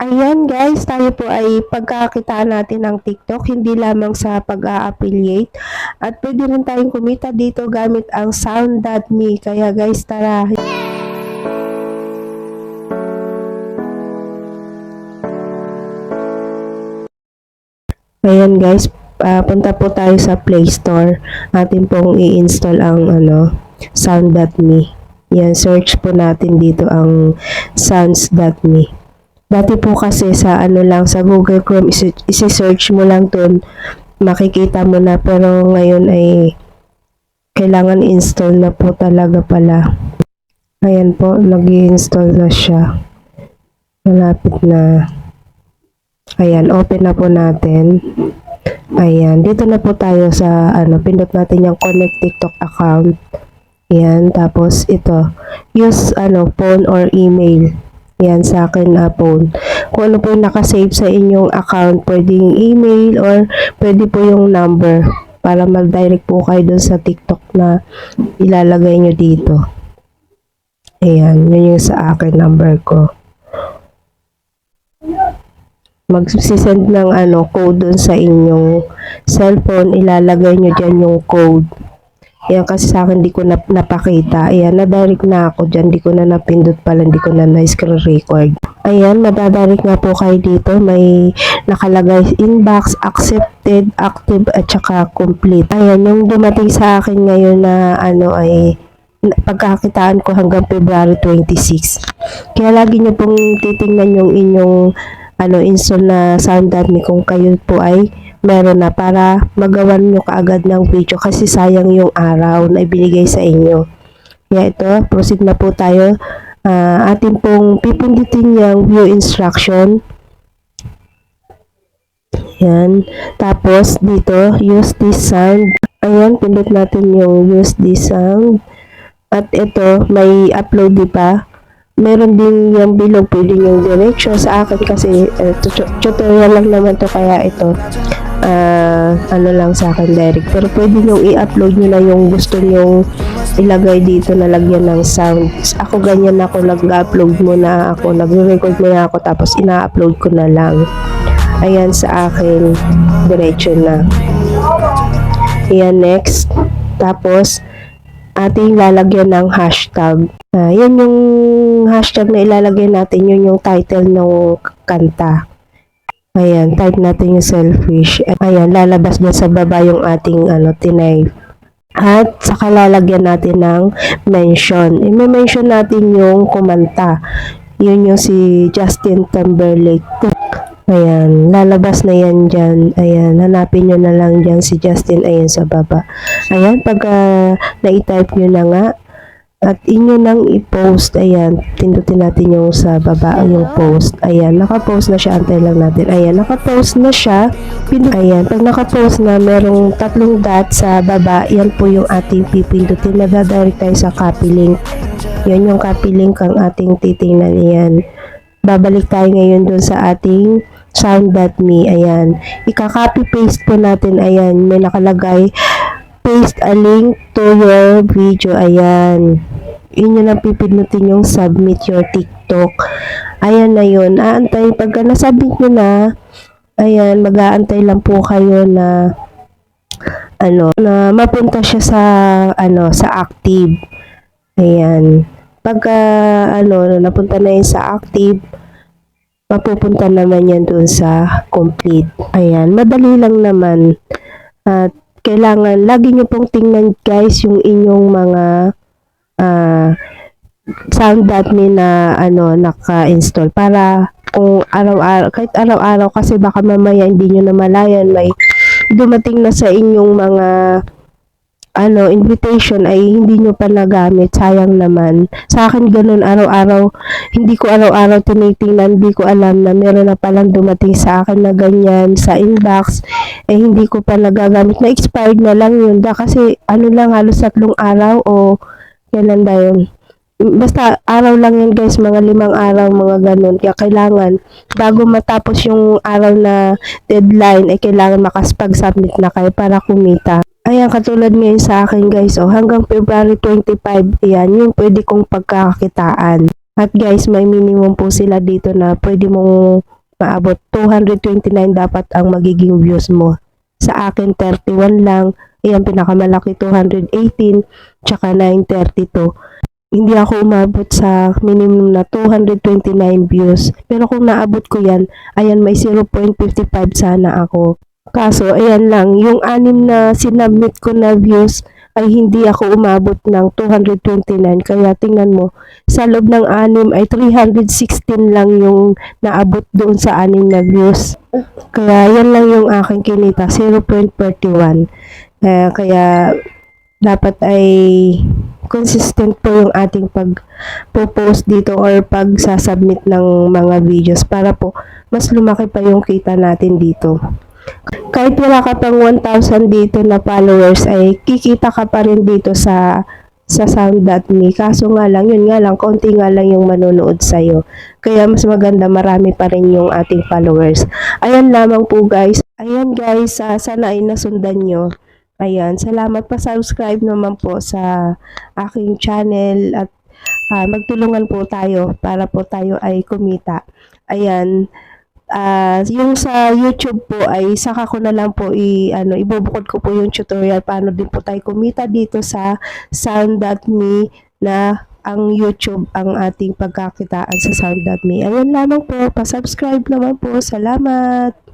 Ayan guys, tayo po ay pagkakakitaan natin ng TikTok, hindi lamang sa pag-a-affiliate. At pwede rin tayong kumita dito gamit ang Sound.me. Kaya guys, tara. Ayan guys, punta po tayo sa Play Store. Atin pong i-install ang Sound.me. Yan, search po natin dito ang Sounds.me. Dati po kasi sa sa Google Chrome, isi-search mo lang dun, makikita mo na, pero ngayon ay kailangan install na po talaga pala. Ayan po, nag-i-install na siya. Malapit na. Ayan, open na po natin. Ayan, dito na po tayo sa pindot natin yung connect TikTok account. Ayan, tapos ito, use phone or email. Yan, sa akin na phone. Kung ano po yung nakasave sa inyong account, pwedeng email or pwede po yung number para mag-direct po kayo dun sa TikTok na ilalagay nyo dito. Ayan, yun yung sa akin number ko. Magsisend ng code dun sa inyong cellphone, ilalagay nyo dyan yung code. Ayan, kasi sa akin di ko napakita. Ayan, na-direct na ako dyan. Di ko na napindot pala, di ko na na-screen record. Ayan, madadirect nga po kayo dito. May nakalagay inbox, accepted, active, at saka complete. Ayan, yung dumating sa akin ngayon na ay pagkakitaan ko hanggang February 26. Kaya lagi nyo pong titingnan yung inyong install na Sound.me kung kayo po ay meron na, para magawan nyo kaagad ng video, kasi sayang yung araw na ibinigay sa inyo. Kaya ito, proceed na po tayo. Atin pong pipindutin yung view instruction. Yan. Tapos dito, use this sound. Ayan, pindot natin yung use this sound. At ito, may upload di pa. Meron din yung bilog, pwede yung direction. Sa akin kasi tutorial lang naman to, kaya ito lang sa akin direct, pero pwede nyo i-upload nyo na yung gusto nyo ilagay dito na lagyan ng sounds. Ako ganyan ako, nag-upload muna ako, nagre-record muna ako, tapos ina-upload ko na lang. Ayan, sa akin diretso na. Ayan, next. Tapos ating lalagyan ng hashtag. Yan yung hashtag na ilalagay natin, yun yung title ng kanta. Ayan, type natin yung selfish. Ayan, lalabas dyan sa baba yung ating tinay. At saka lalagyan natin ng mention. I-mention natin yung kumanta. Yun yung si Justin Timberlake. Ayan, lalabas na yan dyan. Ayan, hanapin nyo na lang dyan si Justin. Ayan, sa baba. Ayan, pag na-type nyo na nga, at inyo nang i-post. Ayan, pindutin natin yung sa baba, yung post. Ayan, naka-post na siya. Antay lang natin. Ayan, naka-post na siya. Ayan, pag naka-post na, merong 3 dots sa baba. Yan po yung ating pipindutin. Nadadirect tayo sa copy link. Yan yung copy link ang ating titingnan. Ayan, babalik tayo ngayon dun sa ating Sound.me. Ayan, ika-copy paste po natin. Ayan, may nakalagay paste a link to your video. Ayan, yun yung pipindutin yung submit your TikTok. Ayan na yun. Aantay, pagka nasubmit nyo na, ayan, mag-aantay lang po kayo na na mapunta siya sa sa active. Ayan, pagka napunta na yun sa active, mapupunta naman yan doon sa complete. Ayan, madali lang naman. At kailangan lagi nyo pong tingnan guys yung inyong mga Sound.me na naka-install, para kung araw-araw, kahit araw-araw, kasi baka mamaya hindi nyo namalayan, may dumating na sa inyong mga invitation ay hindi nyo pa nagamit, sayang naman. Sa akin ganun, araw-araw, hindi ko araw-araw tinitingnan, hindi ko alam na meron na palang dumating sa akin na ganyan sa inbox, hindi ko pa nagagamit, na expired na lang yun, kasi lang, halos 3 araw o kailan ba yun, basta araw lang yan guys, mga 5 araw, mga ganun. Kaya kailangan, bago matapos yung araw na deadline, ay kailangan makapag-submit na kayo para kumita. Ayan, katulad ngayon sa akin guys, hanggang February 25, ayan, yung pwede kong pagkakakitaan. At guys, may minimum po sila dito na pwede mong maabot. 229 dapat ang magiging views mo. Sa akin, 31 lang. Ayan, pinakamalaki, 218, tsaka 932. Hindi ako umabot sa minimum na 229 views. Pero kung naabot ko yan, ayan, may 0.55 sana ako. Kaso, ayan lang, yung 6 na sinubmit ko na views ay hindi ako umabot ng 229. Kaya tingnan mo, sa loob ng 6 ay 316 lang yung naabot doon sa 6 na views. Kaya yan lang yung aking kinita, 0.31. Kaya dapat ay consistent po yung ating pag-post dito or pag-submit ng mga videos para po mas lumaki pa yung kita natin dito. Kahit wala ka pang 1,000 dito na followers ay kikita ka pa rin dito sa sound.me. Kaso nga lang, yun nga lang, konti nga lang yung manonood sa'yo. Kaya mas maganda, marami pa rin yung ating followers. Ayan lamang po guys. Ayan guys, sana ay nasundan nyo. Ayan, salamat pa subscribe naman po sa aking channel at magtulungan po tayo para po tayo ay kumita. Ayan, yung sa YouTube po ay saka ko na lang po ibubukod ko po yung tutorial paano din po tayo kumita dito sa sound.me na ang YouTube ang ating pagkakitaan sa sound.me. Ayan lamang po, pa-subscribe naman po. Salamat!